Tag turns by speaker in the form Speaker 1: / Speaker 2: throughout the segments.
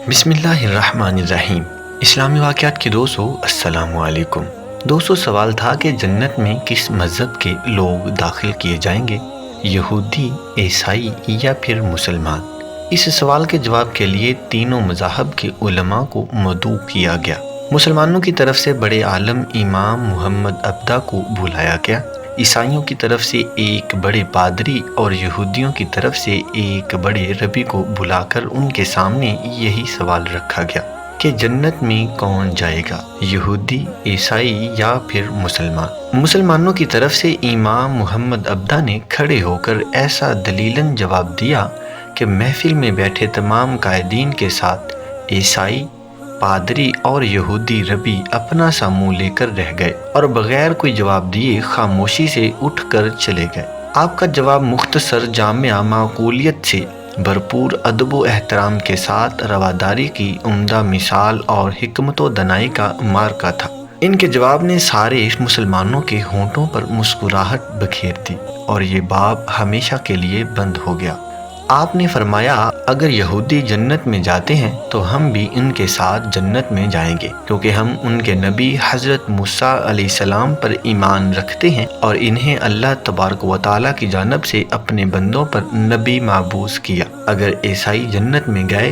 Speaker 1: بسم اللہ الرحمن الرحیم۔ اسلامی واقعات کے دوستو السلام علیکم۔ دوستو، سوال تھا کہ جنت میں کس مذہب کے لوگ داخل کیے جائیں گے، یہودی، عیسائی یا پھر مسلمان؟ اس سوال کے جواب کے لیے تینوں مذاہب کے علماء کو مدعو کیا گیا۔ مسلمانوں کی طرف سے بڑے عالم امام محمد عبدہ کو بلایا گیا، عیسائیوں کی طرف سے ایک بڑے پادری اور یہودیوں کی طرف سے ایک بڑے ربی کو بلا کر ان کے سامنے یہی سوال رکھا گیا کہ جنت میں کون جائے گا، یہودی، عیسائی یا پھر مسلمان؟ مسلمانوں کی طرف سے امام محمد عبدہ نے کھڑے ہو کر ایسا دلیلاً جواب دیا کہ محفل میں بیٹھے تمام قائدین کے ساتھ عیسائی، پادری اور یہودی ربی اپنا سا منہ لے کر رہ گئے اور بغیر کوئی جواب دیے خاموشی سے اٹھ کر چلے گئے۔ آپ کا جواب مختصر، جامع، معقولیت سے بھرپور، ادب و احترام کے ساتھ رواداری کی عمدہ مثال اور حکمت و دانائی کا مارکا تھا۔ ان کے جواب نے سارے مسلمانوں کے ہونٹوں پر مسکراہٹ بکھیر دی اور یہ باب ہمیشہ کے لیے بند ہو گیا۔ آپ نے فرمایا، اگر یہودی جنت میں جاتے ہیں تو ہم بھی ان کے ساتھ جنت میں جائیں گے، کیونکہ ہم ان کے نبی حضرت موسیٰ علیہ السلام پر ایمان رکھتے ہیں اور انہیں اللہ تبارک و تعالیٰ کی جانب سے اپنے بندوں پر نبی مبعوث کیا۔ اگر عیسائی جنت میں گئے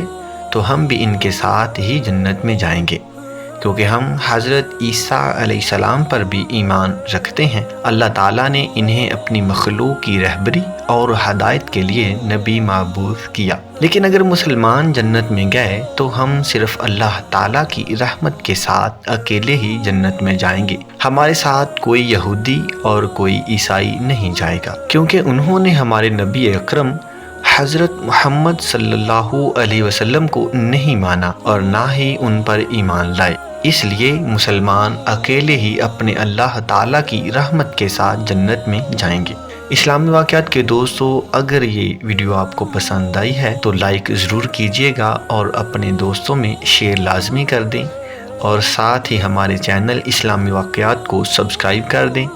Speaker 1: تو ہم بھی ان کے ساتھ ہی جنت میں جائیں گے، کیونکہ ہم حضرت عیسیٰ علیہ السلام پر بھی ایمان رکھتے ہیں۔ اللہ تعالیٰ نے انہیں اپنی مخلوق کی رہبری اور ہدایت کے لیے نبی مبعوث کیا۔ لیکن اگر مسلمان جنت میں گئے تو ہم صرف اللہ تعالیٰ کی رحمت کے ساتھ اکیلے ہی جنت میں جائیں گے، ہمارے ساتھ کوئی یہودی اور کوئی عیسائی نہیں جائے گا، کیونکہ انہوں نے ہمارے نبی اکرم حضرت محمد صلی اللہ علیہ وسلم کو نہیں مانا اور نہ ہی ان پر ایمان لائے۔ اس لیے مسلمان اکیلے ہی اپنے اللہ تعالیٰ کی رحمت کے ساتھ جنت میں جائیں گے۔ اسلامی واقعات کے دوستو، اگر یہ ویڈیو آپ کو پسند آئی ہے تو لائک ضرور کیجیے گا اور اپنے دوستوں میں شیئر لازمی کر دیں، اور ساتھ ہی ہمارے چینل اسلامی واقعات کو سبسکرائب کر دیں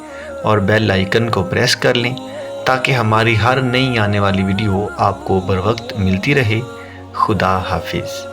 Speaker 1: اور بیل آئیکن کو پریس کر لیں تاکہ ہماری ہر نئی آنے والی ویڈیو آپ کو بر وقت ملتی رہے۔ خدا حافظ۔